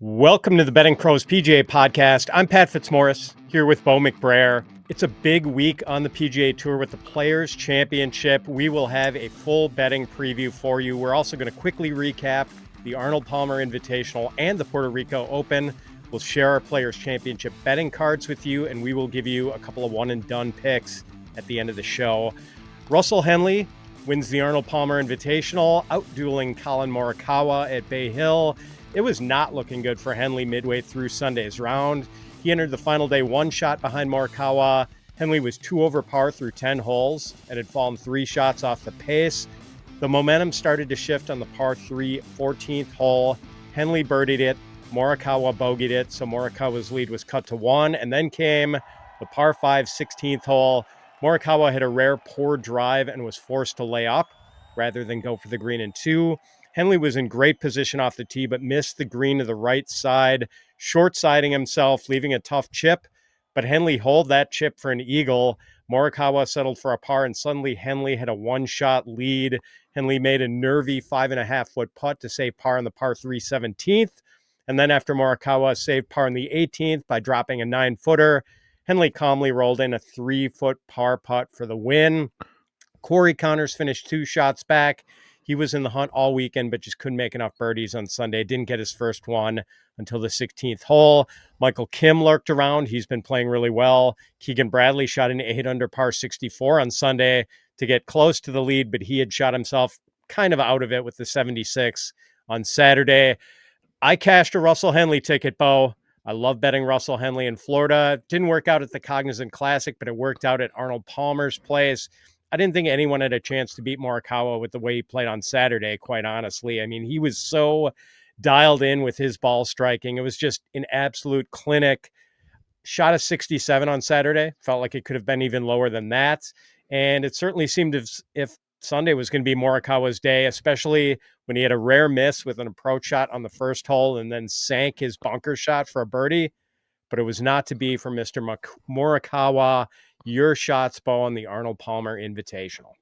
Welcome to the Betting Pros PGA podcast. I'm Pat Fitzmaurice here with Bo McBrayer. It's a big week on the PGA Tour with the Players Championship. We will have a full betting preview for you. We're also going to quickly recap the Arnold Palmer Invitational and the Puerto Rico Open. We'll share our Players Championship betting cards with you, and we will give you a couple of one-and-done picks at the end of the show. Russell Henley wins the Arnold Palmer Invitational, outdueling Collin Morikawa at Bay Hill. It was not looking good for Henley midway through Sunday's round. He entered the final day one shot behind Morikawa. Henley was 2 over par through 10 holes and had fallen 3 shots off the pace. The momentum started to shift on the par 3 14th hole. Henley birdied it. Morikawa bogeyed it, so Morikawa's lead was cut to 1. And then came the par 5 16th hole. Morikawa hit a rare poor drive and was forced to lay up rather than go for the green in 2. Henley was in great position off the tee, but missed the green to the right side, short-siding himself, leaving a tough chip. But Henley holed that chip for an eagle. Morikawa settled for a par, and suddenly Henley had a one-shot lead. Henley made a nervy 5.5-foot putt to save par on the par 3 17th. And then after Morikawa saved par on the 18th by dropping a 9-footer, Henley calmly rolled in a 3-foot par putt for the win. Corey Connors finished 2 shots back. He was in the hunt all weekend, but just couldn't make enough birdies on Sunday. Didn't get his first one until the 16th hole. Michael Kim lurked around. He's been playing really well. Keegan Bradley shot an 8 under par 64 on Sunday to get close to the lead, but he had shot himself kind of out of it with the 76 on Saturday. I cashed a Russell Henley ticket, Bo. I love betting Russell Henley in Florida. Didn't work out at the Cognizant Classic, but it worked out at Arnold Palmer's place. I didn't think anyone had a chance to beat Morikawa with the way he played on Saturday, quite honestly. I mean, he was so dialed in with his ball striking. It was just an absolute clinic. Shot a 67 on Saturday. Felt like it could have been even lower than that. And it certainly seemed as if Sunday was going to be Morikawa's day, especially when he had a rare miss with an approach shot on the first hole and then sank his bunker shot for a birdie. But it was not to be for Mr. Morikawa. Your shots, Bo, on the Arnold Palmer Invitational.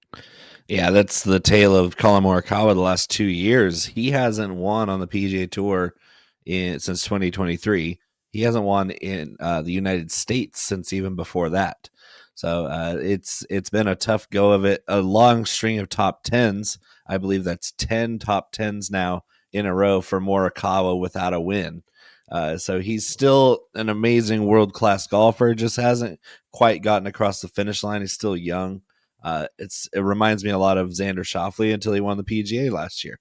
Yeah, that's the tale of Collin Morikawa the last 2 years. He hasn't won on the PGA Tour since 2023. He hasn't won in the United States since even before that. So it's been a tough go of it. A long string of top 10s. I believe that's 10 top 10s now in a row for Morikawa without a win. So he's still an amazing world-class golfer, just hasn't quite gotten across the finish line. He's still young. It reminds me a lot of Xander Schauffele until he won the PGA last year.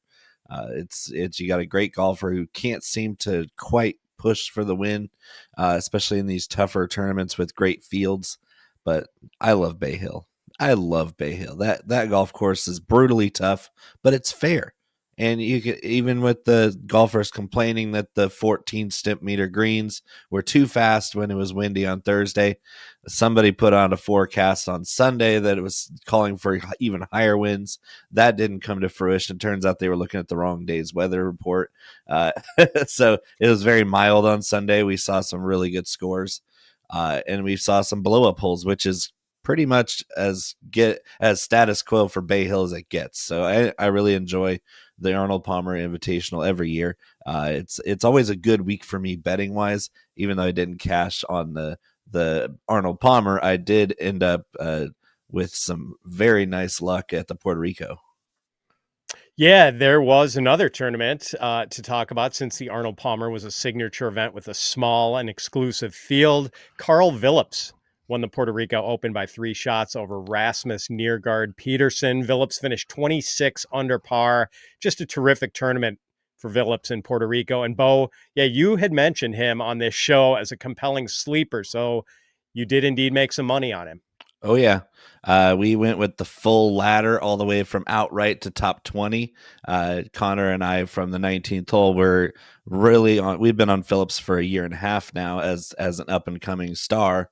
You got a great golfer who can't seem to quite push for the win, especially in these tougher tournaments with great fields. But I love Bay Hill. That golf course is brutally tough, but it's fair. And you could, even with the golfers complaining that the 14 stimp meter greens were too fast when it was windy on Thursday, somebody put on a forecast on Sunday that it was calling for even higher winds. That didn't come to fruition. It turns out they were looking at the wrong day's weather report. So it was very mild on Sunday. We saw some really good scores, and we saw some blow up holes, which is pretty much as status quo for Bay Hill as it gets. So I really enjoy the Arnold Palmer Invitational every year. It's always a good week for me betting wise, even though I didn't cash on the Arnold Palmer. I did end up with some very nice luck at the Puerto Rico. Yeah, there was another tournament to talk about since the Arnold Palmer was a signature event with a small and exclusive field. Carl Phillips won the Puerto Rico Open by 3 shots over Rasmus Niergaard Peterson. Phillips finished 26 under par. Just a terrific tournament for Phillips in Puerto Rico. And Bo, yeah, you had mentioned him on this show as a compelling sleeper, so you did indeed make some money on him. Oh, yeah. We went with the full ladder all the way from outright to top 20. Connor and I from the 19th hole were really on. We've been on Phillips for a year and a half now as an up-and-coming star.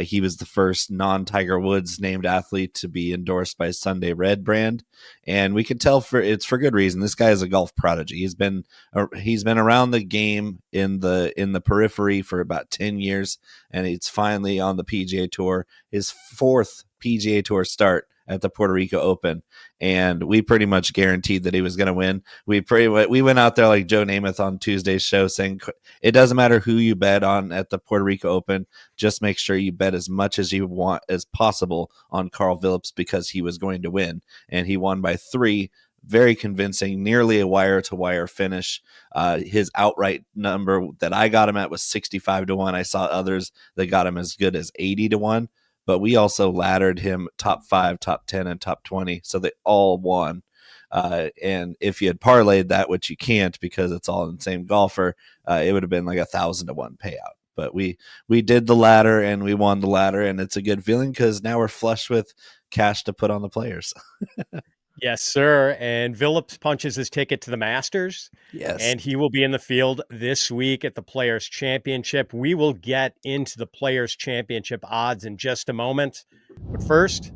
He was the first non-Tiger Woods named athlete to be endorsed by Sunday Red brand, and we could tell it's for good reason. This guy is a golf prodigy. He's been around the game in the periphery for about 10 years, and it's finally on the PGA Tour. His 4th PGA Tour start at the Puerto Rico Open, and we pretty much guaranteed that he was going to win. We went out there like Joe Namath on Tuesday's show saying it doesn't matter who you bet on at the Puerto Rico Open, just make sure you bet as much as you want as possible on Carl Phillips because he was going to win, and he won by 3. Very convincing, nearly a wire-to-wire finish. His outright number that I got him at was 65-1. I saw others that got him as good as 80-1, but we also laddered him top 5, top 10, and top 20, so they all won. And if you had parlayed that, which you can't because it's all in the same golfer, it would have been like 1,000-1 payout. But we did the ladder and we won the ladder, and it's a good feeling because now we're flush with cash to put on the players. Yes, sir. And Phillips punches his ticket to the Masters. Yes. And he will be in the field this week at the Players' Championship. We will get into the Players' Championship odds in just a moment. But first,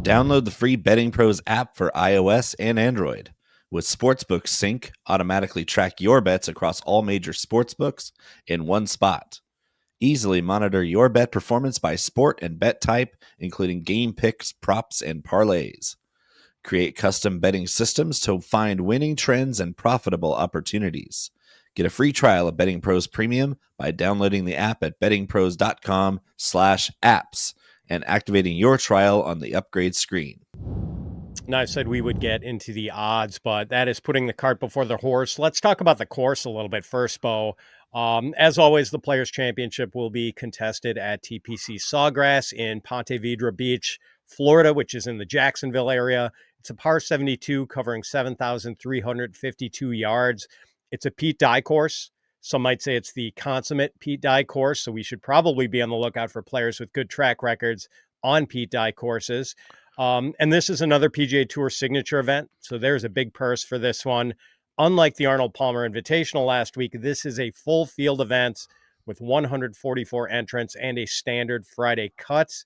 download the free Betting Pros app for iOS and Android. With Sportsbook Sync, automatically track your bets across all major sportsbooks in one spot. Easily monitor your bet performance by sport and bet type, including game picks, props, and parlays. Create custom betting systems to find winning trends and profitable opportunities. Get a free trial of Betting Pros Premium by downloading the app at bettingpros.com/apps and activating your trial on the upgrade screen. Now, I said we would get into the odds, but that is putting the cart before the horse. Let's talk about the course a little bit first, Bo. As always, the Players' Championship will be contested at TPC Sawgrass in Ponte Vedra Beach, Florida, which is in the Jacksonville area. It's a par 72 covering 7,352 yards. It's a Pete Dye course. Some might say it's the consummate Pete Dye course, so we should probably be on the lookout for players with good track records on Pete Dye courses. And this is another PGA Tour signature event, so there's a big purse for this one. Unlike the Arnold Palmer Invitational last week, this is a full field event with 144 entrants and a standard Friday cut.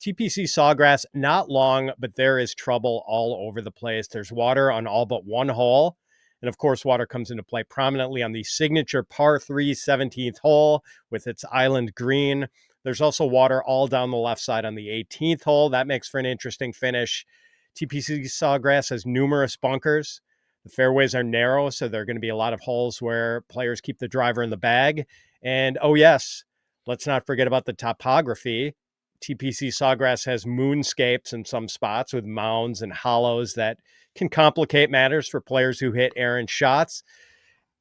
TPC Sawgrass, not long, but there is trouble all over the place. There's water on all but one hole. And of course, water comes into play prominently on the signature par 3 17th hole with its island green. There's also water all down the left side on the 18th hole. That makes for an interesting finish. TPC Sawgrass has numerous bunkers. The fairways are narrow, so there are going to be a lot of holes where players keep the driver in the bag. And oh yes, let's not forget about the topography. TPC Sawgrass has moonscapes in some spots with mounds and hollows that can complicate matters for players who hit errant shots.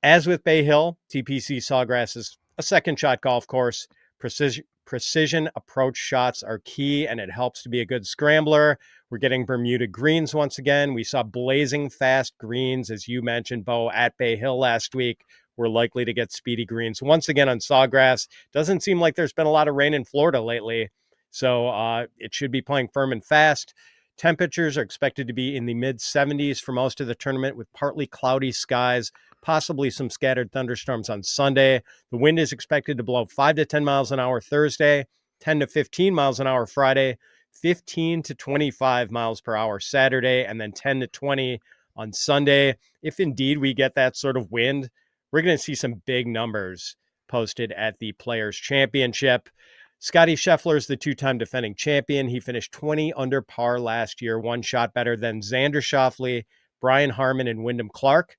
As with Bay Hill, TPC Sawgrass is a second shot golf course. Precision approach shots are key, and it helps to be a good scrambler. We're getting Bermuda greens once again. We saw blazing fast greens, as you mentioned, Bo, at Bay Hill last week. We're likely to get speedy greens once again on Sawgrass. Doesn't seem like there's been a lot of rain in Florida lately, so it should be playing firm and fast. Temperatures are expected to be in the mid-70s for most of the tournament with partly cloudy skies, possibly some scattered thunderstorms on Sunday. The wind is expected to blow 5 to 10 miles an hour Thursday, 10 to 15 miles an hour Friday, 15 to 25 miles per hour Saturday, and then 10 to 20 on Sunday. If indeed we get that sort of wind, we're going to see some big numbers posted at the Players' Championship. Scottie Scheffler is the two-time defending champion. He finished 20 under par last year, one shot better than Xander Schauffele, Brian Harman, and Wyndham Clark.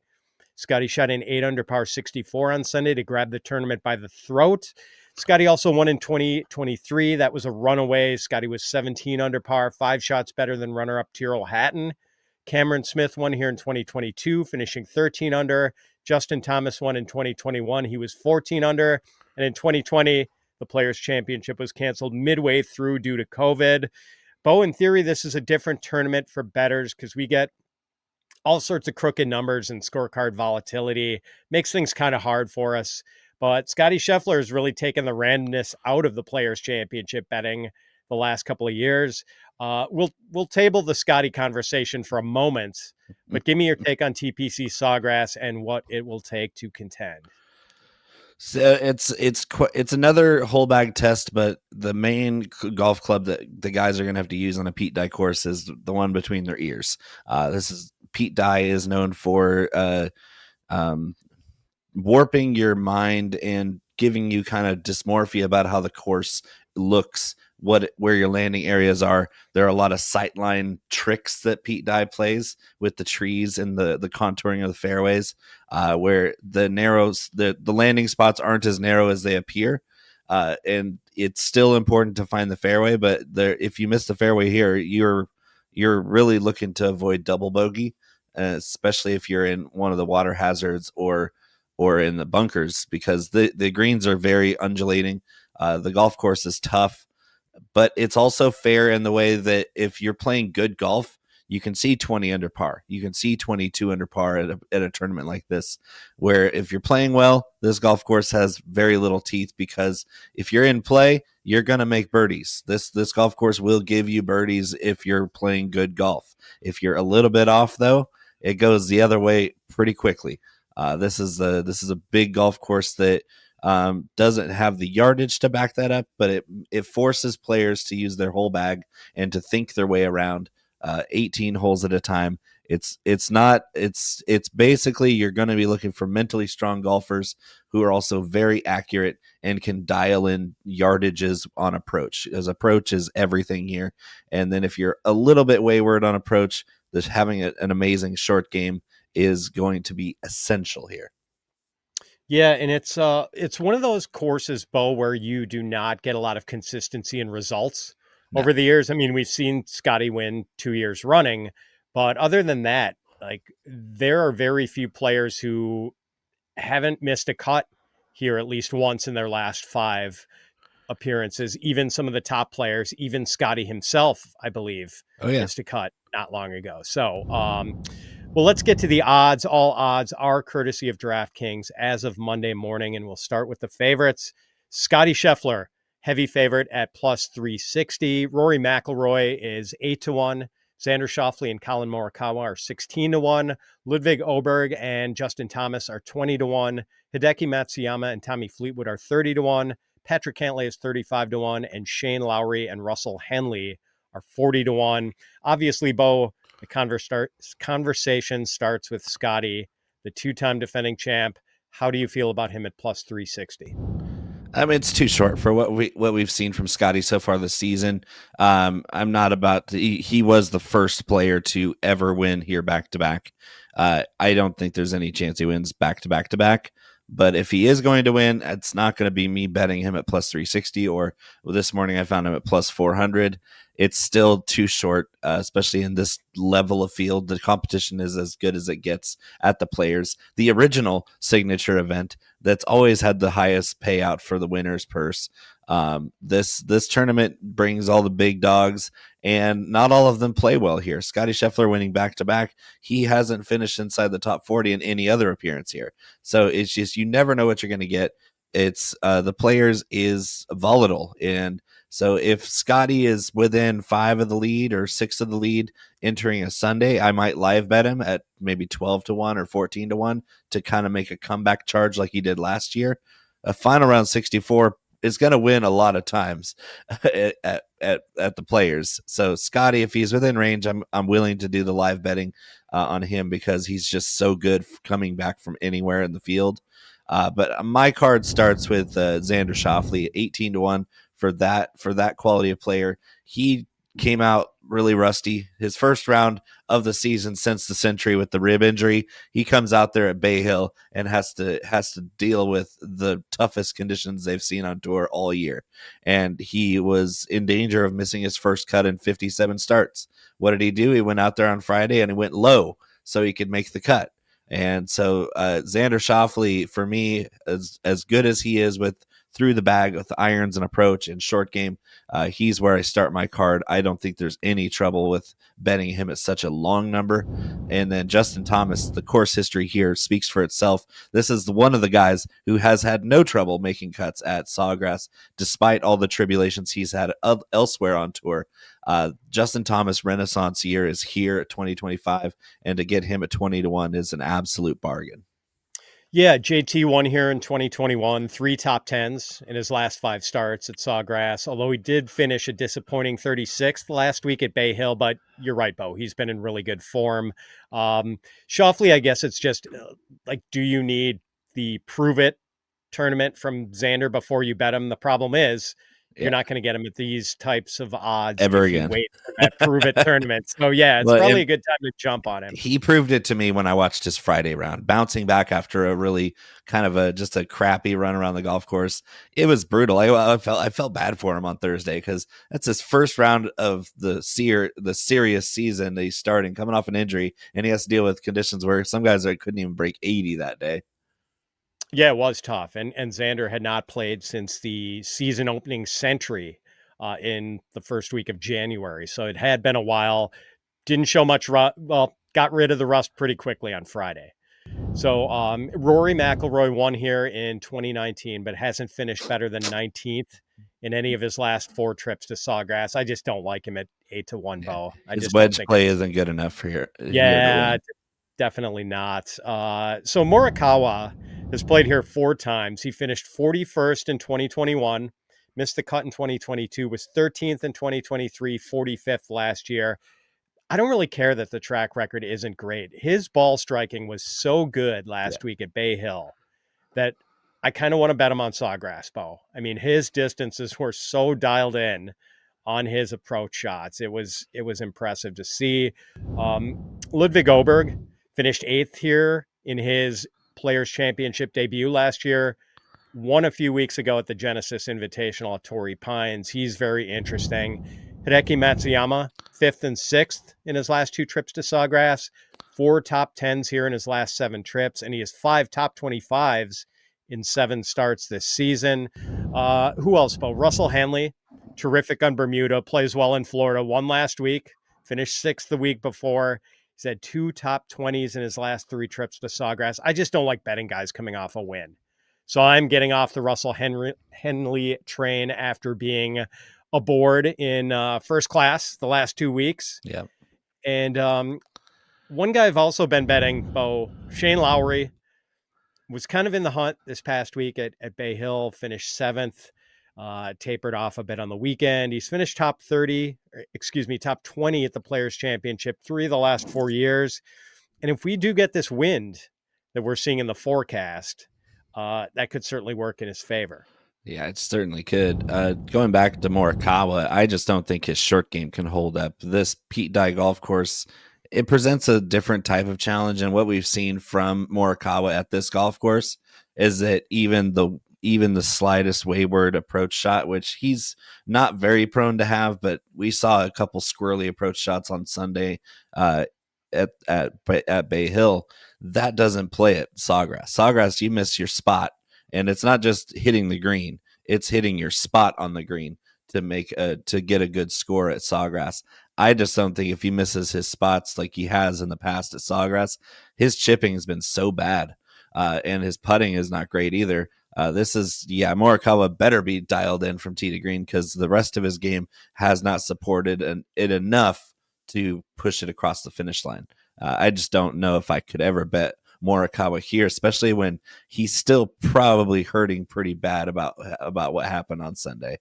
Scottie shot in 8 under par 64 on Sunday to grab the tournament by the throat. Scottie also won in 2023. That was a runaway. Scottie was 17 under par, 5 shots better than runner-up Tyrrell Hatton. Cameron Smith won here in 2022, finishing 13 under. Justin Thomas won in 2021. He was 14 under. And in 2020, the Players' Championship was canceled midway through due to COVID. Bo, in theory, this is a different tournament for bettors because we get all sorts of crooked numbers and scorecard volatility. Makes things kind of hard for us. But Scottie Scheffler has really taken the randomness out of the Players' Championship betting the last couple of years. We'll table the Scottie conversation for a moment, but give me your take on TPC Sawgrass and what it will take to contend. So it's another whole bag test, but the main golf club that the guys are going to have to use on a Pete Dye course is the one between their ears. Pete Dye is known for warping your mind and giving you kind of dysmorphia about how the course looks where your landing areas are. There are a lot of sightline tricks that Pete Dye plays with the trees and the contouring of the fairways, where the landing spots aren't as narrow as they appear. And it's still important to find the fairway, but if you miss the fairway here, you're really looking to avoid double bogey, especially if you're in one of the water hazards or in the bunkers, because the greens are very undulating. The golf course is tough, but it's also fair in the way that if you're playing good golf, you can see 20 under par. You can see 22 under par at a tournament like this, where if you're playing well, this golf course has very little teeth, because if you're in play, you're going to make birdies. This golf course will give you birdies if you're playing good golf. If you're a little bit off, though, it goes the other way pretty quickly. This is a big golf course that doesn't have the yardage to back that up, but it forces players to use their whole bag and to think their way around 18 holes at a time. It's basically, you're going to be looking for mentally strong golfers who are also very accurate and can dial in yardages on approach, because approach is everything here. And then if you're a little bit wayward on approach, having an amazing short game is going to be essential here. Yeah, and it's one of those courses, Bo, where you do not get a lot of consistency in results over the years. I mean, we've seen Scottie win 2 years running, but other than that, like, there are very few players who haven't missed a cut here at least once in their last 5 appearances. Even some of the top players, even Scottie himself, I believe, missed a cut not long ago. So, well, let's get to the odds. All odds are courtesy of DraftKings as of Monday morning, and we'll start with the favorites. Scottie Scheffler, heavy favorite at plus 360. Rory McIlroy is 8-1. Xander Schauffele and Collin Morikawa are 16-1. Ludvig Åberg and Justin Thomas are 20-1. Hideki Matsuyama and Tommy Fleetwood are 30-1. Patrick Cantlay is 35-1, and Shane Lowry and Russell Henley are 40-1. Obviously, Bo, the conversation starts with Scottie, the 2-time defending champ. How do you feel about him at plus 360? I mean, it's too short for what we've seen from Scottie so far this season. I'm not about to, he was the first player to ever win here back to back. I don't think there's any chance he wins back to back to back. But if he is going to win, it's not going to be me betting him at plus 360, or this morning I found him at plus 400. It's still too short, especially in this level of field. The competition is as good as it gets at the Players, the original signature event that's always had the highest payout for the winner's purse. This tournament brings all the big dogs, and not all of them play well here. Scottie Scheffler winning back-to-back, he hasn't finished inside the top 40 in any other appearance here. So it's just, you never know what you're going to get. It's the Players is volatile, and so if Scottie is within 5 of the lead or 6 of the lead entering a Sunday, I might live bet him at maybe 12-1 or 14-1 to kind of make a comeback charge like he did last year. A final round 64 is going to win a lot of times at the Players. So Scottie, if he's within range, I'm willing to do the live betting on him, because he's just so good coming back from anywhere in the field. But my card starts with Xander Schauffele, 18-1 for that quality of player. He came out really rusty. His first round of the season since the century with the rib injury. He comes out there at Bay Hill and has to deal with the toughest conditions they've seen on tour all year. And he was in danger of missing his first cut in 57 starts. What did he do? He went out there on Friday and he went low so he could make the cut. And so Xander Schauffele, for me, as good as he is with through the bag with irons and approach and short game, he's where I start my card. I don't think there's any trouble with betting him at such a long number. And then Justin Thomas, the course history here speaks for itself. This is one of the guys who has had no trouble making cuts at Sawgrass, despite all the tribulations he's had elsewhere on tour. Justin Thomas Renaissance year is here at 2025, and to get him at 20-1 is an absolute bargain. Yeah, JT won here in 2021, 3 top 10s in his last 5 starts at Sawgrass, although he did finish a disappointing 36th last week at Bay Hill. But you're right, Bo, he's been in really good form. Schauffele, I guess it's just like, do you need the prove it tournament from Xander before you bet him? The problem is You're not going to get him at these types of odds ever if you again. wait for that prove it tournament. So yeah, it's probably a good time to jump on him. He proved it to me when I watched his Friday round, bouncing back after a really kind of just a crappy run around the golf course. It was brutal. I felt bad for him on Thursday because that's his first round of the serious season that he's starting, coming off an injury, and he has to deal with conditions where some guys couldn't even break 80 that day. Yeah, it was tough. And Xander had not played since the season opening century in the first week of January. So it had been a while. Didn't show much got rid of the rust pretty quickly on Friday. So Rory McIlroy won here in 2019, but hasn't finished better than 19th in any of his last 4 trips to Sawgrass. I just don't like him at 8-1, Bo. His wedge play isn't good enough for here. Yeah, definitely not. So Morikawa has played here 4 times. He finished 41st in 2021, missed the cut in 2022, was 13th in 2023, 45th last year. I don't really care that the track record isn't great. His ball striking was so good last week at Bay Hill that I kind of want to bet him on Sawgrass, Bo. I mean, his distances were so dialed in on his approach shots. It was impressive to see. Ludvig Åberg finished 8th here in his Players Championship debut last year. Won a few weeks ago at the Genesis Invitational at Torrey Pines. He's very interesting. Hideki Matsuyama, 5th and 6th in his last 2 trips to Sawgrass. 4 top 10s here in his last 7 trips, and he has 5 top 25s in 7 starts this season. Who else, Bo? Russell Henley, terrific on Bermuda, plays well in Florida, won last week, finished 6th the week before. He's had 2 top 20s in his last 3 trips to Sawgrass. I just don't like betting guys coming off a win. So I'm getting off the Russell Henley train after being aboard in first class the last 2 weeks. Yeah. And one guy I've also been betting, Bo, Shane Lowry, was kind of in the hunt this past week at Bay Hill, finished 7th, tapered off a bit on the weekend. He's finished top 20 at the Players Championship 3 of the last 4 years. And if we do get this wind that we're seeing in the forecast, that could certainly work in his favor. Yeah, it certainly could. Going back to Morikawa, I just don't think his short game can hold up. This Pete Dye golf course, it presents a different type of challenge, and what we've seen from Morikawa at this golf course is that even the slightest wayward approach shot, which he's not very prone to have, but we saw a couple squirrely approach shots on Sunday at Bay Hill. That doesn't play at Sawgrass. Sawgrass, you miss your spot, and it's not just hitting the green; it's hitting your spot on the green to get a good score at Sawgrass. I just don't think if he misses his spots like he has in the past at Sawgrass, his chipping has been so bad, and his putting is not great either. Morikawa better be dialed in from tee to green because the rest of his game has not supported it enough to push it across the finish line. I just don't know if I could ever bet Morikawa here, especially when he's still probably hurting pretty bad about what happened on Sunday.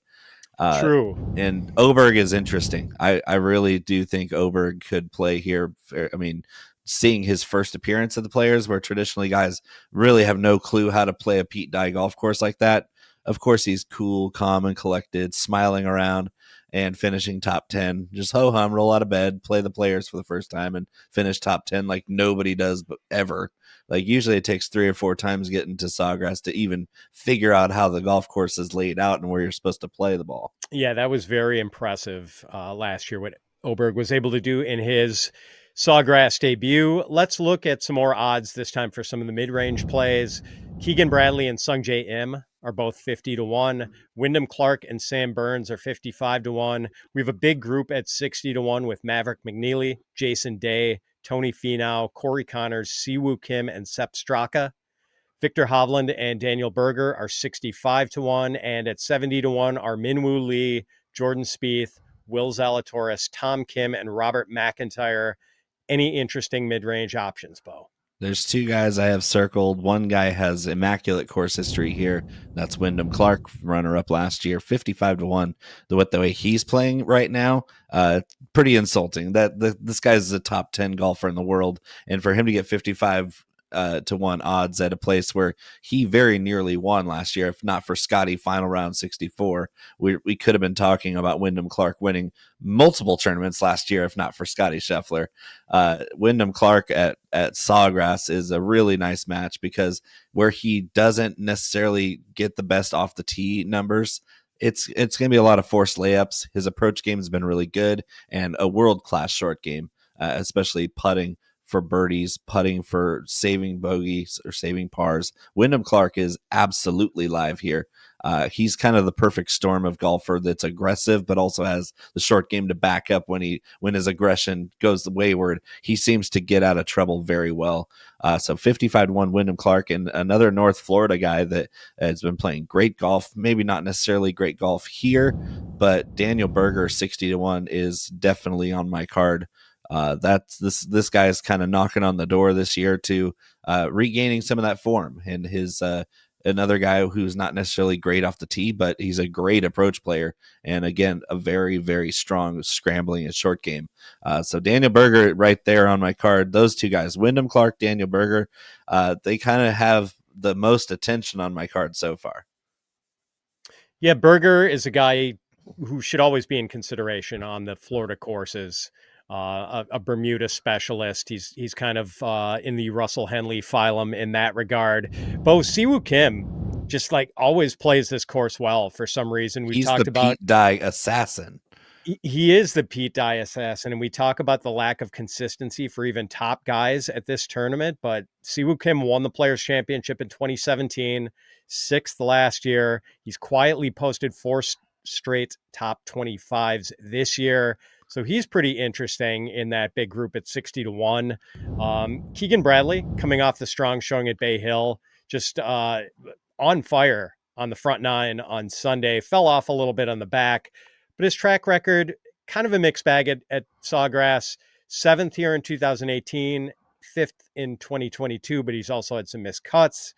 True. And Åberg is interesting. I really do think Åberg could play here. I mean, seeing his first appearance at the Players, where traditionally guys really have no clue how to play a Pete Dye golf course like that. Of course, he's cool, calm, and collected, smiling around and finishing top 10. Just ho-hum, roll out of bed, play the Players for the first time, and finish top 10 like nobody does ever. Like usually it takes 3 or 4 times getting to Sawgrass to even figure out how the golf course is laid out and where you're supposed to play the ball. Yeah, that was very impressive last year, what Åberg was able to do in his Sawgrass debut. Let's look at some more odds this time for some of the mid-range plays. Keegan Bradley and Sungjae Im are both 50-1. Wyndham Clark and Sam Burns are 55-1. We have a big group at 60-1 with Maverick McNeely, Jason Day, Tony Finau, Corey Connors, Siwoo Kim, and Sepp Straka. Viktor Hovland and Daniel Berger are 65-1, and at 70-1 are Minwoo Lee, Jordan Spieth, Will Zalatoris, Tom Kim, and Robert McIntyre. Any interesting mid-range options, Bo? There's 2 guys I have circled. One guy has immaculate course history here. That's Wyndham Clark, runner-up last year, 55-1. The way he's playing right now, pretty insulting. This guy's a top 10 golfer in the world, and for him to get 55 to 1 odds at a place where he very nearly won last year. If not for Scottie final round 64, we could have been talking about Wyndham Clark winning multiple tournaments last year, if not for Scottie Scheffler. Wyndham Clark at Sawgrass is a really nice match because where he doesn't necessarily get the best off the tee numbers, it's going to be a lot of forced layups. His approach game has been really good and a world-class short game, especially putting for birdies, putting for saving bogeys or saving pars. Wyndham Clark is absolutely live here. He's kind of the perfect storm of golfer that's aggressive, but also has the short game to back up when his aggression goes wayward. He seems to get out of trouble very well. So 55-1 Wyndham Clark, and another North Florida guy that has been playing great golf. Maybe not necessarily great golf here, but Daniel Berger 60-1 is definitely on my card. That's this guy is kind of knocking on the door this year to regaining some of that form, and his another guy who's not necessarily great off the tee, but he's a great approach player, and again a very, very strong scrambling and short game. So Daniel Berger right there on my card. Those two guys, Wyndham Clark, Daniel Berger, they kind of have the most attention on my card so far. Yeah, Berger is a guy who should always be in consideration on the Florida courses. A Bermuda specialist. He's kind of in the Russell Henley phylum in that regard. Bo, Siwoo Kim just like always plays this course well for some reason. He's talked about Pete Dye assassin. He is the Pete Dye assassin, and we talk about the lack of consistency for even top guys at this tournament. But Siwoo Kim won the Players Championship in 2017, 6th last year. He's quietly posted 4 straight top 25s this year. So he's pretty interesting in that big group at 60-1. Keegan Bradley coming off the strong showing at Bay Hill, just on fire on the front 9 on Sunday, fell off a little bit on the back, but his track record, kind of a mixed bag at Sawgrass. 7th here in 2018, 5th in 2022, but he's also had some missed cuts.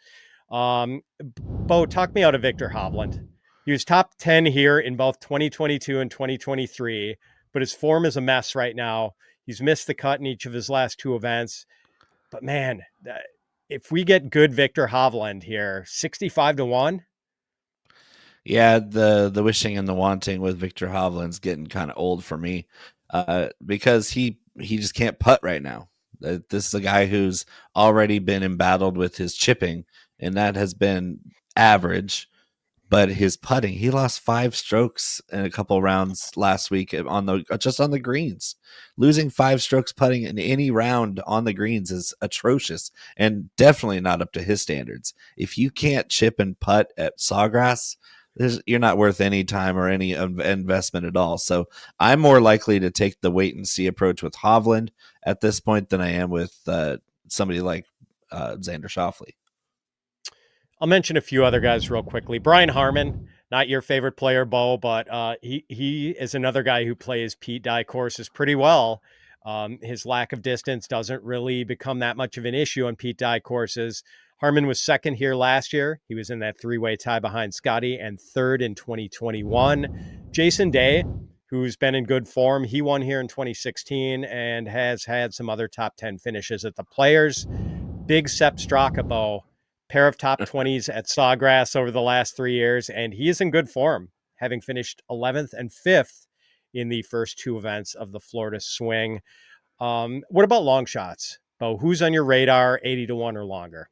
Bo, talk me out of Viktor Hovland. He was top 10 here in both 2022 and 2023. But his form is a mess right now. He's missed the cut in each of his last 2 events. But man, if we get good Viktor Hovland here, 65-1. Yeah, the wishing and the wanting with Viktor Hovland's getting kind of old for me, because he just can't putt right now. This is a guy who's already been embattled with his chipping, and that has been average. But his putting, he lost 5 strokes in a couple rounds last week on the greens. Losing 5 strokes putting in any round on the greens is atrocious and definitely not up to his standards. If you can't chip and putt at Sawgrass, you're not worth any time or any investment at all. So I'm more likely to take the wait and see approach with Hovland at this point than I am with somebody like Xander Schauffele. I'll mention a few other guys real quickly. Brian Harman, not your favorite player, Bo, but he is another guy who plays Pete Dye courses pretty well. His lack of distance doesn't really become that much of an issue on Pete Dye courses. Harman was 2nd here last year. He was in that 3-way tie behind Scottie, and 3rd in 2021. Jason Day, who's been in good form, he won here in 2016 and has had some other top 10 finishes at the Players. Big Sepp Straka, Bo. Pair of top 20s at Sawgrass over the last 3 years, and he is in good form, having finished 11th and 5th in the first 2 events of the Florida Swing. What about long shots, Bo? Who's on your radar, 80-1 or longer?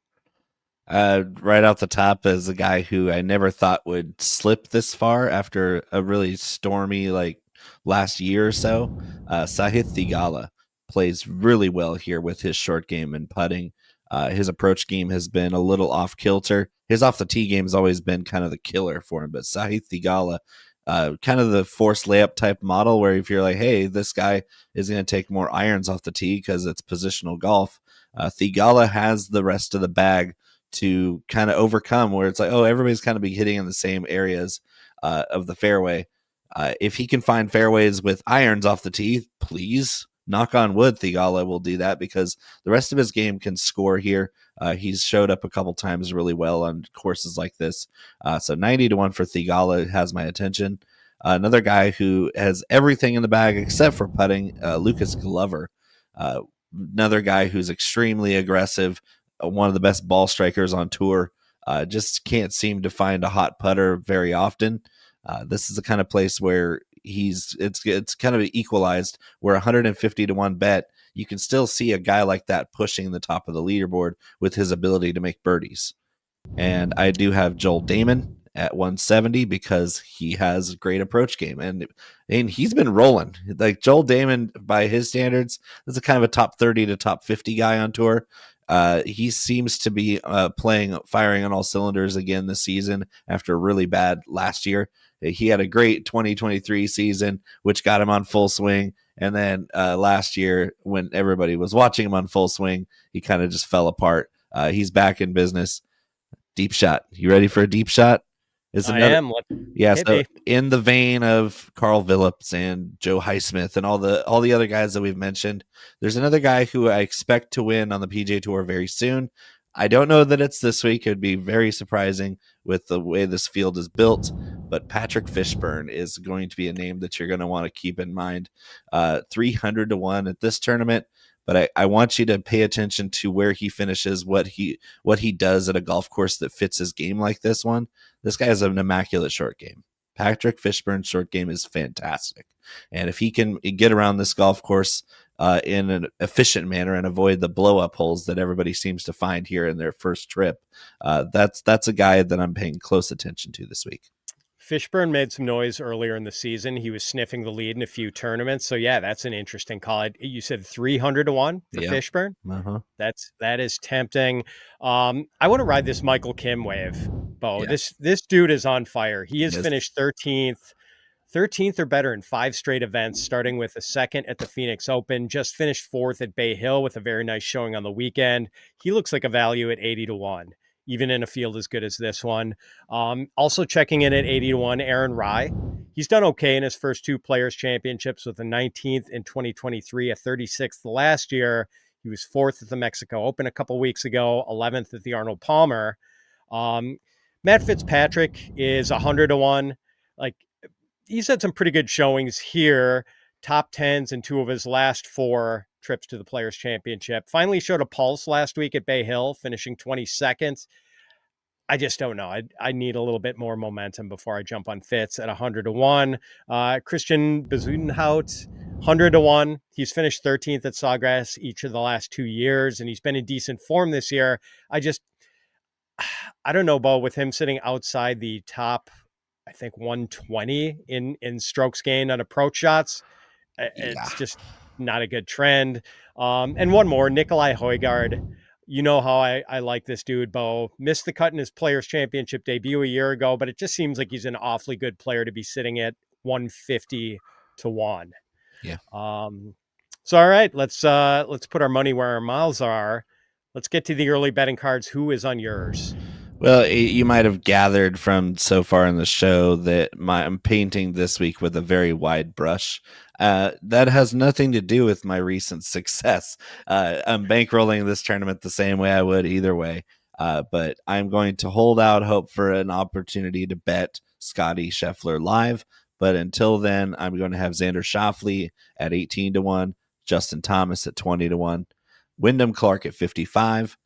Right off the top is a guy who I never thought would slip this far after a really stormy last year or so. Sahith Theegala plays really well here with his short game and putting. His approach game has been a little off kilter. His off the tee game has always been kind of the killer for him, but Sahith Theegala, kind of the forced layup type model where if you're like, hey, this guy is going to take more irons off the tee because it's positional golf. Theegala has the rest of the bag to kind of overcome where it's like, oh, everybody's kind of be hitting in the same areas of the fairway. If he can find fairways with irons off the tee, please. Knock on wood, Theegala will do that because the rest of his game can score here. He's showed up a couple times really well on courses like this. So 90-1 for Theegala has my attention. Another guy who has everything in the bag except for putting, Lucas Glover. Another guy who's extremely aggressive, one of the best ball strikers on tour. Just can't seem to find a hot putter very often. This is the kind of place where it's kind of equalized, where 150 to 1 bet, you can still see a guy like that pushing the top of the leaderboard with his ability to make birdies. And I do have Joel Dahmen at 170 because he has a great approach game, and he's been rolling. Like Joel Dahmen, by his standards, is a kind of a top 30 to top 50 guy on tour. He seems to be firing on all cylinders again this season after a really bad last year. He had a great 2023 season, which got him on full swing. And then last year, when everybody was watching him on full swing, he kind of just fell apart. He's back in business. Deep shot. You ready for a deep shot? I am. Yeah, so in the vein of Carl Phillips and Joe Highsmith and all the other guys that we've mentioned, there's another guy who I expect to win on the PGA Tour very soon. I don't know that it's this week. It would be very surprising with the way this field is built, but Patrick Fishburn is going to be a name that you're going to want to keep in mind. 300 to 1 at this tournament. But I want you to pay attention to where he finishes, what he does at a golf course that fits his game like this one. This guy has an immaculate short game. Patrick Fishburn's short game is fantastic. And if he can get around this golf course in an efficient manner and avoid the blow-up holes that everybody seems to find here in their first trip, that's a guy that I'm paying close attention to this week. Fishburn made some noise earlier in the season. He was sniffing the lead in a few tournaments. So yeah, that's an interesting call. You said 300 to 1 for Fishburn. Uh-huh. That is tempting. I want to ride this Michael Kim wave, Bo. Yeah. This dude is on fire. He has finished 13th or better in 5 straight events, starting with a second at the Phoenix Open, just finished 4th at Bay Hill with a very nice showing on the weekend. He looks like a value at 80 to 1. Even in a field as good as this one. Also checking in at 80 to 1, Aaron Rai. He's done okay in his first 2 Players' Championships with a 19th in 2023, a 36th last year. He was 4th at the Mexico Open a couple weeks ago, 11th at the Arnold Palmer. Matt Fitzpatrick is 100 to 1. Like, he's had some pretty good showings here. Top 10s in 2 of his last 4 trips to the Players' Championship. Finally showed a pulse last week at Bay Hill, finishing 22nd. I just don't know. I need a little bit more momentum before I jump on Fitz at 100 to 1. Christiaan Bezuidenhout, 100 to 1. He's finished 13th at Sawgrass each of the last 2 years, and he's been in decent form this year. I don't know, Bo, with him sitting outside the top, I think 120 in strokes gained on approach shots. It's just not a good trend. And one more, Nicolai Højgaard. You know how I like this dude, Bo. Missed the cut in his Players' Championship debut a year ago, but it just seems like he's an awfully good player to be sitting at 150 to 1. Yeah. So all right, let's put our money where our mouths are. Let's get to the early betting cards. Who is on yours? Well, you might have gathered from so far in the show that I'm painting this week with a very wide brush. That has nothing to do with my recent success. I'm bankrolling this tournament the same way I would either way. But I'm going to hold out hope for an opportunity to bet Scottie Scheffler live. But until then, I'm going to have Xander Schauffele at 18 to 1, Justin Thomas at 20 to 1, Wyndham Clark at 55,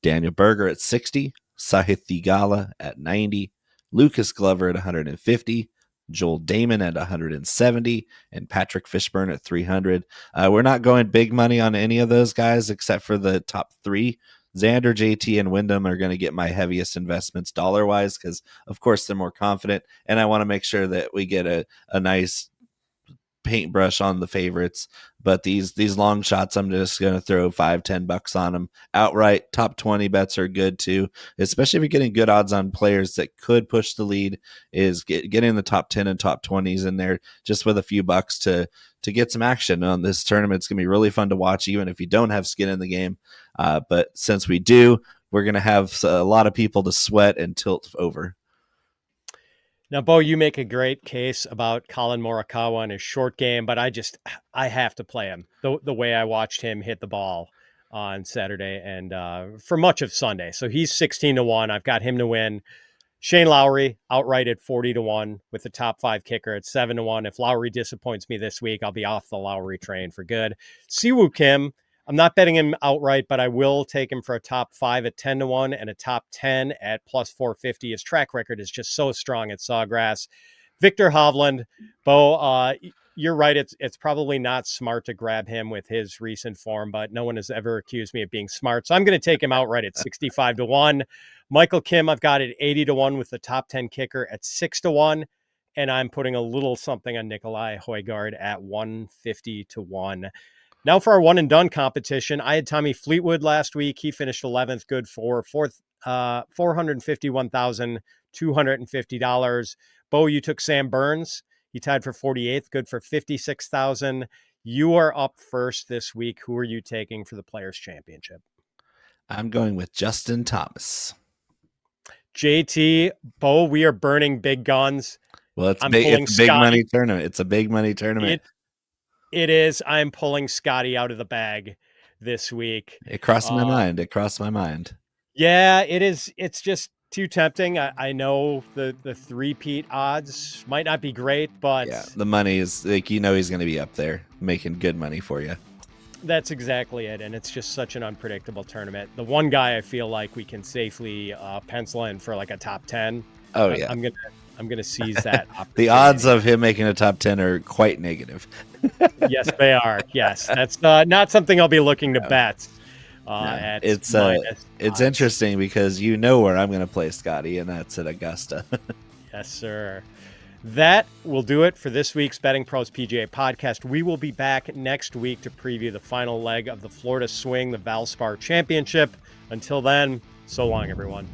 Daniel Berger at 60, Sahith Theegala at 90, Lucas Glover at 150, Joel Dahmen at 170, and Patrick Fishburn at 300. We're not going big money on any of those guys except for the top 3. Xander, JT, and Wyndham are going to get my heaviest investments dollar-wise because, of course, they're more confident, and I want to make sure that we get a nice paintbrush on the favorites. But these long shots, I'm just going to throw $5-10 on them outright. Top 20 bets are good too, especially if you're getting good odds on players that could push the lead. Is getting the top 10 and top 20s in there just with a few bucks to get some action on this tournament. It's going to be really fun to watch, even if you don't have skin in the game. But since we do, we're going to have a lot of people to sweat and tilt over. Now, Bo, you make a great case about Collin Morikawa and his short game, but I have to play him the way I watched him hit the ball on Saturday and for much of Sunday. So he's 16 to 1. I've got him to win. Shane Lowry outright at 40 to 1 with the top 5 kicker at 7 to 1. If Lowry disappoints me this week, I'll be off the Lowry train for good. Siwoo Kim, I'm not betting him outright, but I will take him for a top 5 at 10-1 and a top 10 at plus 450. His track record is just so strong at Sawgrass. Viktor Hovland, Bo, you're right. It's probably not smart to grab him with his recent form, but no one has ever accused me of being smart. So I'm going to take him outright at 65-1. Michael Kim, I've got it 80-1 with the top 10 kicker at 6-1. And I'm putting a little something on Nicolai Højgaard at 150-1. Now for our one and done competition, I had Tommy Fleetwood last week. He finished 11th, good for $451,250. Bo, you took Sam Burns. He tied for 48th, good for $56,000. You are up first this week. Who are you taking for the Players' Championship? I'm going with Justin Thomas. JT, Bo, we are burning big guns. Well, it's a big money tournament. It's a big money tournament. It is. I'm pulling Scottie out of the bag this week. It crossed my mind. Yeah, it is. It's just too tempting. I know the three-peat odds might not be great, but yeah, the money is like, he's going to be up there making good money for you. That's exactly it. And it's just such an unpredictable tournament. The one guy I feel like we can safely pencil in for like a top 10. Oh, yeah. I'm gonna seize that. The odds of him making a top 10 are quite negative. Yes, they are. Yes, that's not something I'll be looking to bet. It's interesting because you know where I'm going to play Scottie, and that's at Augusta. Yes, sir. That will do it for this week's Betting Pros PGA podcast. We will be back next week to preview the final leg of the Florida Swing, the Valspar Championship. Until then, so long, everyone.